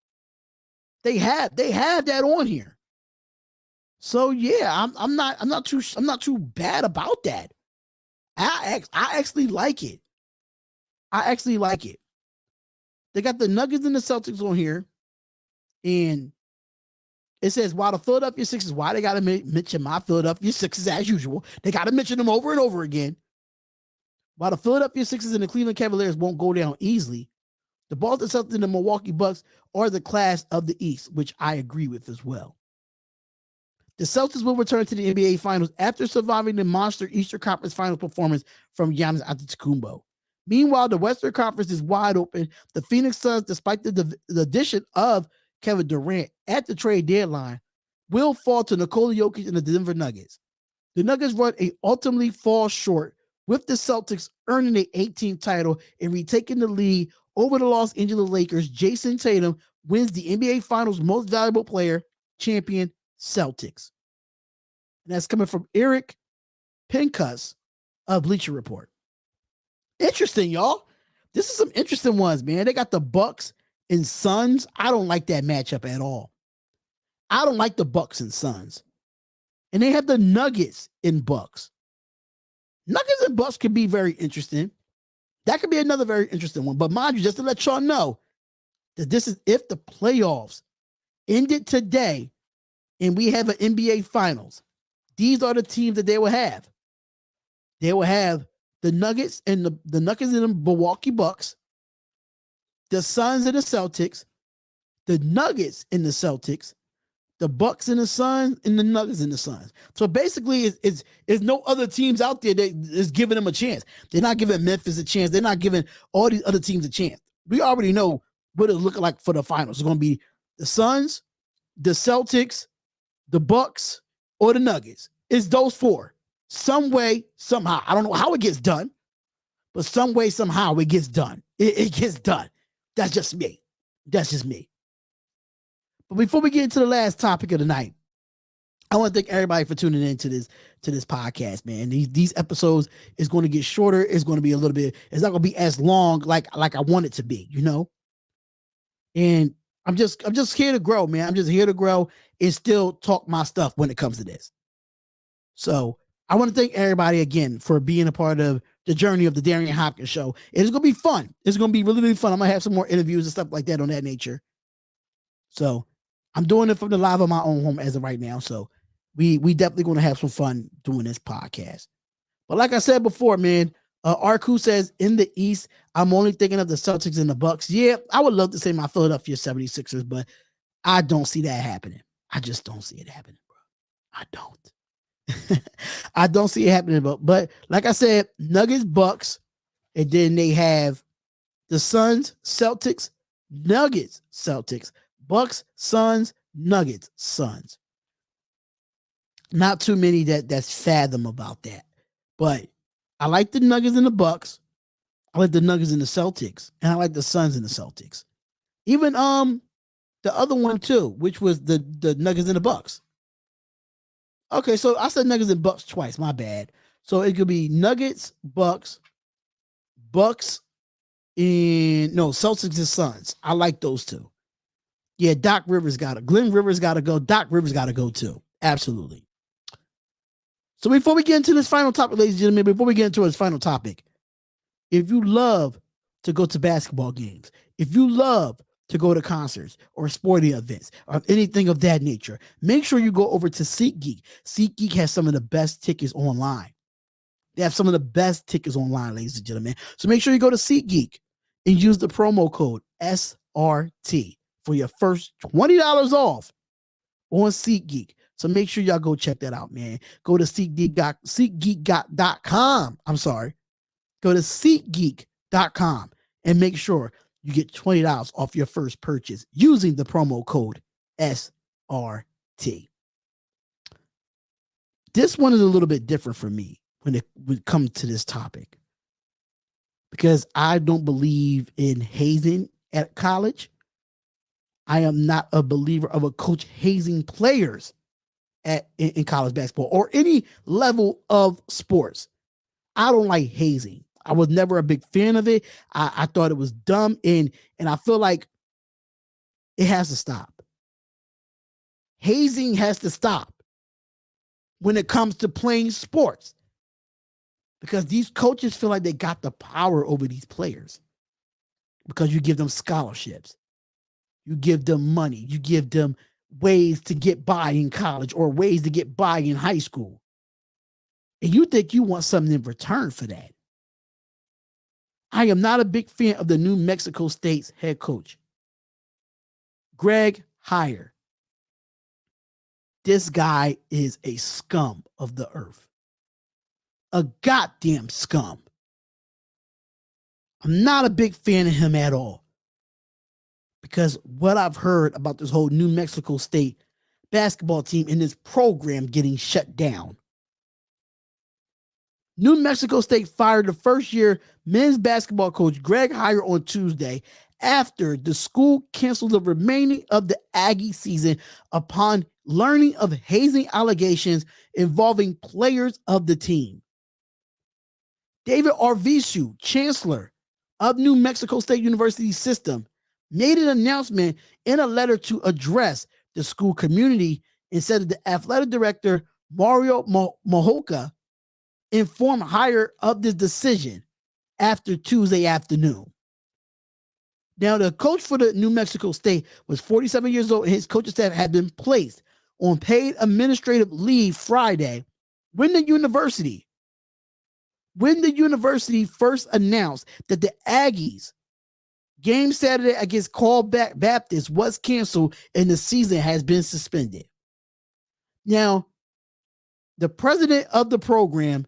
They have that on here. So yeah, I'm not too bad about that. I actually like it. I actually like it. They got the Nuggets and the Celtics on here. And it says, while the Philadelphia Sixers, why they got to mention my Philadelphia Sixers as usual. They got to mention them over and over again. While the Philadelphia Sixers and the Cleveland Cavaliers won't go down easily, the Boston Celtics and the Milwaukee Bucks are the class of the East, which I agree with as well. The Celtics will return to the NBA Finals after surviving the monster Eastern Conference Finals performance from Giannis Antetokounmpo. Meanwhile, the Western Conference is wide open. The Phoenix Suns, despite the addition of Kevin Durant at the trade deadline, will fall to Nikola Jokic and the Denver Nuggets. The Nuggets run ultimately fall short, with the Celtics earning the 18th title and retaking the lead over the Los Angeles Lakers. Jason Tatum wins the NBA Finals Most Valuable Player, champion Celtics. And that's coming from Eric Pincus of Bleacher Report. Interesting, y'all. This is some interesting ones, man. They got the Bucks and Suns. I don't like that matchup at all. I don't like the Bucks and Suns. And they have the Nuggets and Bucks. Nuggets and Bucks could be very interesting. That could be another very interesting one. But mind you, just to let y'all know that this is if the playoffs ended today and we have an NBA Finals, these are the teams that they will have. They will have the Nuggets and the Nuggets and the Milwaukee Bucks, the Suns and the Celtics, the Nuggets and the Celtics, the Bucks and the Suns, and the Nuggets and the Suns. So basically, it's no other teams out there that is giving them a chance. They're not giving Memphis a chance. They're not giving all these other teams a chance. We already know what it's looking like for the finals. It's going to be the Suns, the Celtics, the Bucks, or the Nuggets. It's those four. Some way, somehow. I don't know how it gets done, but some way, somehow it gets done. It gets done. That's just me. That's just me. But before we get into the last topic of the night, I want to thank everybody for tuning in to this podcast, man. These episodes is going to get shorter. It's going to be a little bit. It's not going to be as long like I want it to be, you know. And I'm just here to grow, man. I'm just here to grow and still talk my stuff when it comes to this. So I want to thank everybody again for being a part of the journey of the Darion Hopkins Show. It's going to be fun. It's going to be really, really fun. I'm going to have some more interviews and stuff like that on that nature. So I'm doing it from the live of my own home as of right now. So we definitely going to have some fun doing this podcast. But like I said before, man, Arku says in the East, I'm only thinking of the Celtics and the Bucks. Yeah, I would love to say my Philadelphia 76ers, but I don't see that happening. I just don't see it happening, bro. I don't. I don't see it happening, but like I said, Nuggets, Bucks, and then they have the Suns, Celtics, Nuggets, Celtics, Bucks, Suns, Nuggets, Suns. Not too many that's fathom about that. But I like the Nuggets and the Bucks. I like the Nuggets and the Celtics. And I like the Suns and the Celtics. Even the other one too, which was the Nuggets and the Bucks. Okay, so I said Nuggets and Bucks twice. My bad. So it could be Nuggets, Bucks, and Celtics and Suns. I like those two. Yeah, Glenn Rivers got to go. Doc Rivers got to go too. Absolutely. So before we get into this final topic, ladies and gentlemen, if you love to go to basketball games, if you love to go to concerts or sporting events or anything of that nature, make sure you go over to SeatGeek. SeatGeek has some of the best tickets online. They have some of the best tickets online, ladies and gentlemen. So make sure you go to SeatGeek and use the promo code SRT for your first $20 off on SeatGeek. So make sure y'all go check that out, man. Go to SeatGeek.com. I'm sorry. Go to SeatGeek.com and make sure you get $20 off your first purchase using the promo code SRT. This one is a little bit different for me when it would come to this topic, because I don't believe in hazing at college. I am not a believer of a coach hazing players in college basketball or any level of sports. I don't like hazing. I was never a big fan of it. I thought it was dumb, and I feel like it has to stop. Hazing has to stop when it comes to playing sports, because these coaches feel like they got the power over these players because you give them scholarships. You give them money. You give them ways to get by in college or ways to get by in high school. And you think you want something in return for that. I am not a big fan of the New Mexico State's head coach, Greg Heyer. This guy is a scum of the earth. A goddamn scum. I'm not a big fan of him at all. Because what I've heard about this whole New Mexico State basketball team and this program getting shut down. New Mexico State fired the first-year men's basketball coach Greg Heyer on Tuesday after the school canceled the remaining of the Aggie season upon learning of hazing allegations involving players of the team. David Arvizu, chancellor of New Mexico State University system, made an announcement in a letter to address the school community and said that the athletic director, Mario Mohoka, informed Heyer of this decision after Tuesday afternoon. Now, the coach for the New Mexico State was 47 years old, and his coaching staff had been placed on paid administrative leave Friday when the university first announced that the Aggies game Saturday against Carr Baptist was canceled and the season has been suspended. Now, the president of the program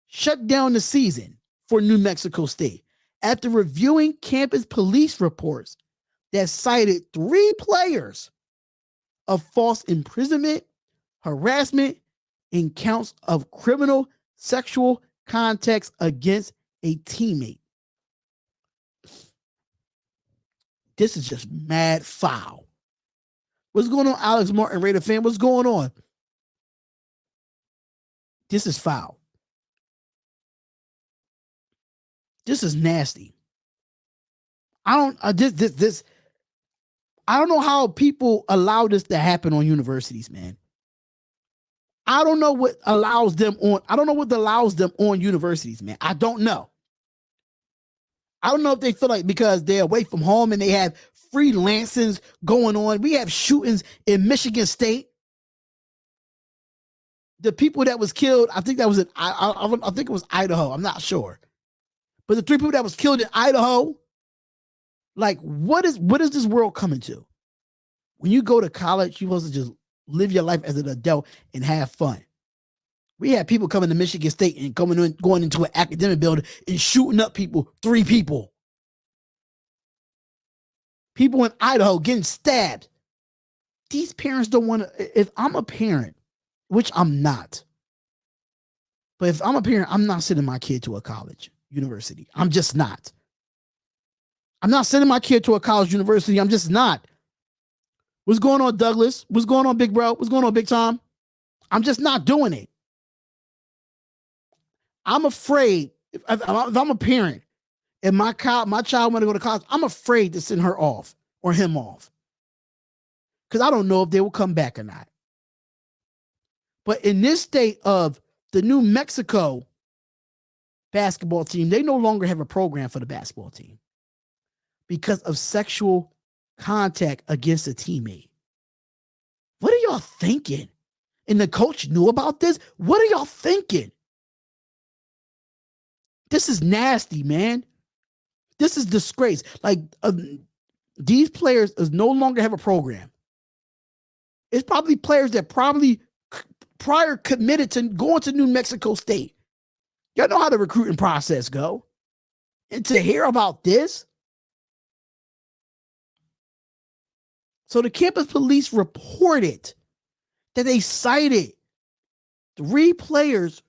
shut down the season for New Mexico State after reviewing campus police reports that cited 3 players of false imprisonment, harassment, and counts of criminal sexual contact against a teammate. This is just mad foul. What's going on, Alex Martin, Raider fan? What's going on? This is foul. This is nasty. I don't know how people allow this to happen on universities, man. I don't know what allows them on universities, man. I don't know. I don't know if they feel like because they're away from home and they have freelancings going on. We have shootings in Michigan State. The people that was killed, I think that was I think it was Idaho. I'm not sure. But the 3 people that was killed in Idaho, like what is this world coming to? When you go to college, you're supposed to just live your life as an adult and have fun. We had people coming to Michigan State and going into an academic building and shooting up people, 3 people. People in Idaho getting stabbed. These parents don't want to, if I'm a parent, which I'm not, but if I'm a parent, I'm not sending my kid to a college, university. I'm just not. I'm not sending my kid to a college, university. I'm just not. What's going on, Douglas? What's going on, big bro? What's going on, big Tom? I'm just not doing it. I'm afraid if I'm a parent and my child want to go to college, I'm afraid to send her off or him off because I don't know if they will come back or not. But in this state of the New Mexico basketball team, they no longer have a program for the basketball team because of sexual contact against a teammate. What are y'all thinking? And the coach knew about this? What are y'all thinking? This is nasty, man. This is disgrace. Like these players is no longer have a program. It's probably players that probably prior committed to going to New Mexico State. Y'all know how the recruiting process go. And to hear about this. So the campus police reported that they cited 3 players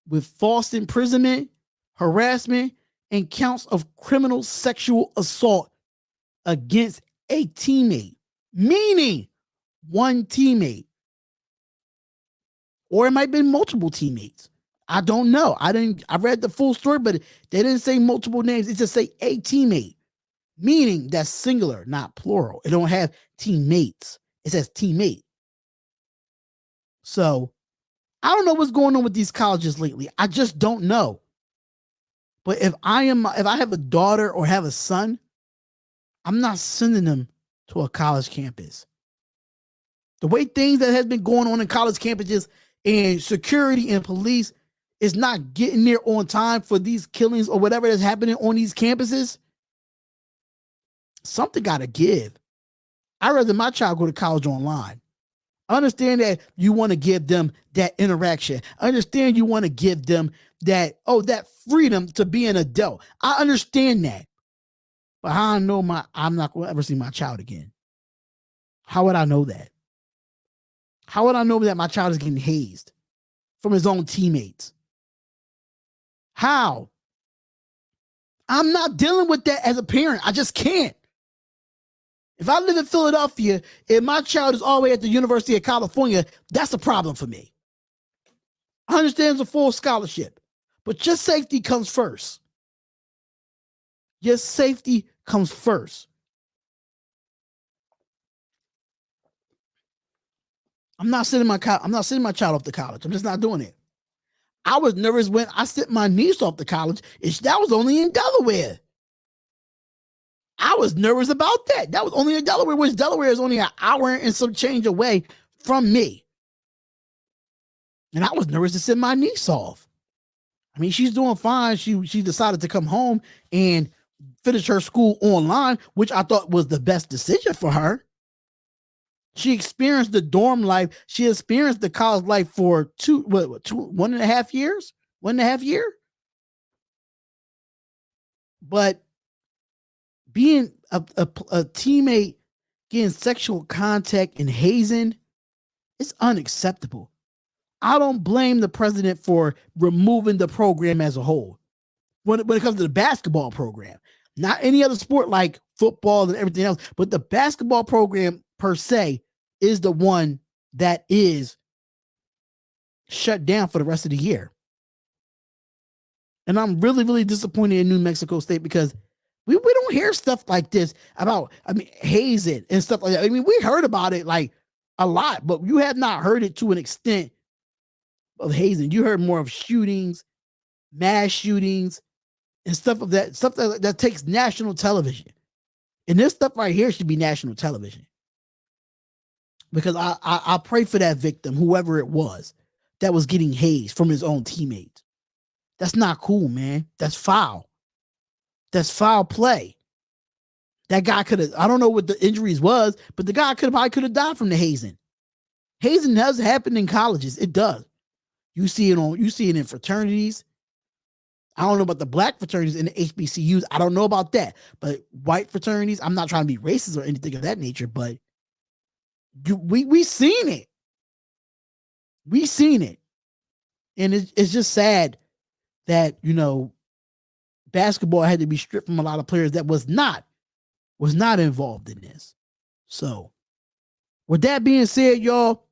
with false imprisonment, harassment, and counts of criminal sexual assault against a teammate, meaning one teammate. Or it might have been multiple teammates. I don't know. I read the full story, but they didn't say multiple names. It just say a teammate, meaning that's singular, not plural. It don't have teammates. It says teammate. So I don't know what's going on with these colleges lately. I just don't know. But if I have a daughter or have a son, I'm not sending them to a college campus. The way things that has been going on in college campuses and security and police is not getting there on time for these killings or whatever is happening on these campuses, something got to give. I'd rather my child go to college online. Understand that you want to give them that interaction. Understand you want to give them that freedom to be an adult. I understand that. But how I know I'm not going to ever see my child again? How would I know that? How would I know that my child is getting hazed from his own teammates? How? I'm not dealing with that as a parent. I just can't. If I live in Philadelphia and my child is all the way at the University of California, that's a problem for me. I understand it's a full scholarship, but your safety comes first. Your safety comes first. I'm not sending my child off to college. I'm just not doing it. I was nervous when I sent my niece off to college. That was only in Delaware. I was nervous about that. That was only in Delaware, which Delaware is only an hour and some change away from me. And I was nervous to send my niece off. I mean, she's doing fine. She decided to come home and finish her school online, which I thought was the best decision for her. She experienced the dorm life. She experienced the college life for 1.5 years. 1.5 year. But being a teammate getting sexual contact and hazing, it's unacceptable. I don't blame the president for removing the program as a whole. When it comes to the basketball program, not any other sport like football and everything else, but the basketball program per se is the one that is shut down for the rest of the year. And I'm really, really disappointed in New Mexico State because we don't hear stuff like this about, hazing and stuff like that. I mean, we heard about it like a lot, but you have not heard it to an extent of hazing. You heard more of shootings, mass shootings, and stuff that takes national television. And this stuff right here should be national television. Because I pray for that victim, whoever it was, that was getting hazed from his own teammates. That's not cool, man. That's foul. That's foul play. That guy could have, I don't know what the injuries was, but the guy probably could have died from the hazing. Hazing does happen in colleges. It does. You see it in fraternities. I don't know about the black fraternities in the HBCUs. I don't know about that. But white fraternities, I'm not trying to be racist or anything of that nature, but we seen it. We seen it. And it's just sad that, basketball had to be stripped from a lot of players that was not involved in this. So with that being said, y'all,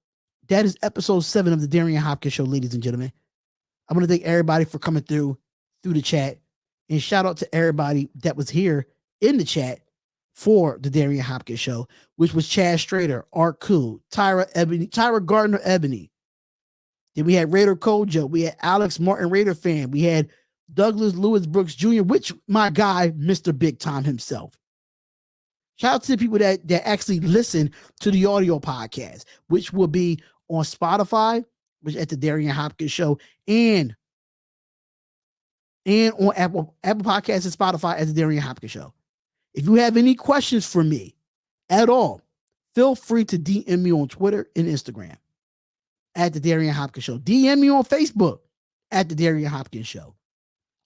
that is episode 7 of the Darion Hopkins Show, ladies and gentlemen. I'm going to thank everybody for coming through the chat, and shout out to everybody that was here in the chat for the Darion Hopkins Show, which was Chad Strader, Art Cool, Tyra Gardner Ebony. Then we had Raider Kojo. We had Alex Martin Raider fan. We had Douglas Lewis Brooks Jr., which my guy, Mr. Big Time himself. Shout out to the people that actually listen to the audio podcast, which will be on Spotify, which at the Darion Hopkins Show, and on Apple Podcasts and Spotify at the Darion Hopkins Show. If you have any questions for me at all, feel free to DM me on Twitter and Instagram at the Darion Hopkins Show. DM me on Facebook at the Darion Hopkins Show.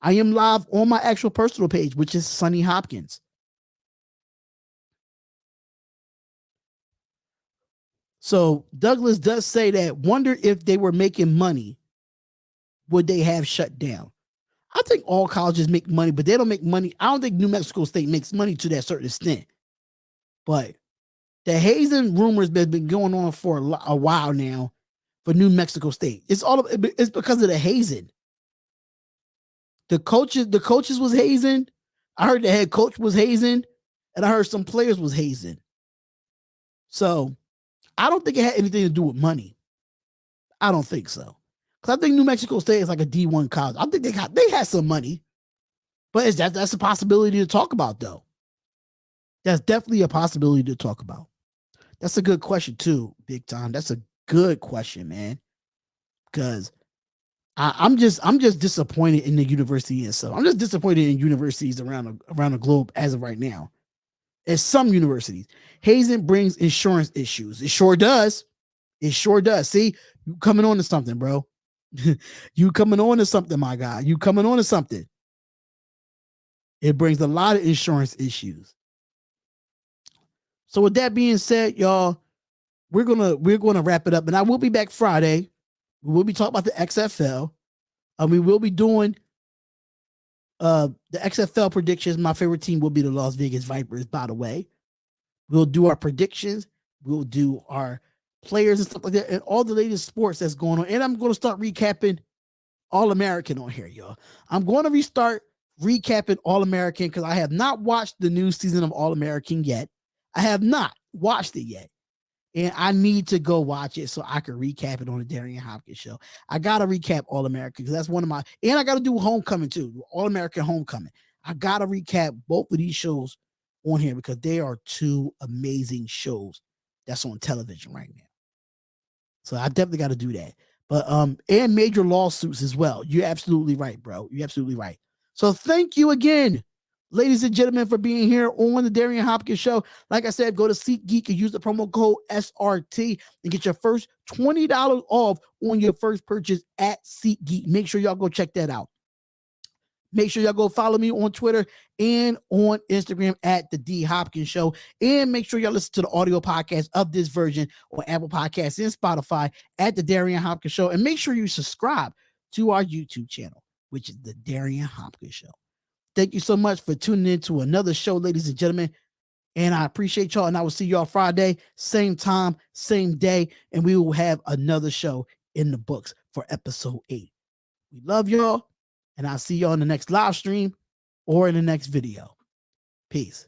I am live on my actual personal page, which is Sonny Hopkins. So Douglas does say that, wonder if they were making money, would they have shut down? I think all colleges make money, but they don't make money. I don't think New Mexico State makes money to that certain extent. But the hazing rumors have been going on for a while now for New Mexico State. It's because of the hazing. The coaches was hazing. I heard the head coach was hazing, and I heard some players was hazing. So I don't think it had anything to do with money. I don't think so. Because I think New Mexico State is like a D1 college. I think they had some money. But that's a possibility to talk about, though. That's definitely a possibility to talk about. That's a good question, too, Big Time. That's a good question, man. Because I'm just disappointed in the university and stuff. I'm just disappointed in universities around the globe as of right now. At some universities, hazing brings insurance issues. It sure does. It sure does. See, you coming on to something, bro. You coming on to something, my guy. You coming on to something. It brings a lot of insurance issues. So with that being said, y'all, we're gonna wrap it up, and I will be back Friday. We will be talking about the XFL. We will be doing the XFL predictions. My favorite team will be the Las Vegas Vipers, by the way. We'll do our predictions. We'll do our players and stuff like that, and all the latest sports that's going on. And I'm going to start recapping All-American on here, y'all. I'm going to restart recapping All-American because I have not watched the new season of All-American yet. I have not watched it yet. And I need to go watch it so I can recap it on the Darion Hopkins show. I got to recap All-American because that's one of my, and I got to do Homecoming too, All-American Homecoming. I got to recap both of these shows on here because they are two amazing shows that's on television right now. So I definitely got to do that. But and major lawsuits as well. You're absolutely right, bro. You're absolutely right. So thank you again, ladies and gentlemen, for being here on the Darion Hopkins show. Like I said, go to SeatGeek and use the promo code SRT and get your first $20 off on your first purchase at SeatGeek. Make sure y'all go check that out. Make sure y'all go follow me on Twitter and on Instagram at the D Hopkins Show. And make sure y'all listen to the audio podcast of this version on Apple Podcasts and Spotify at the Darion Hopkins Show. And make sure you subscribe to our YouTube channel, which is the Darion Hopkins Show. Thank you so much for tuning in to another show, ladies and gentlemen. And I appreciate y'all. And I will see y'all Friday, same time, same day. And we will have another show in the books for episode 8. We love y'all. And I'll see y'all in the next live stream or in the next video. Peace.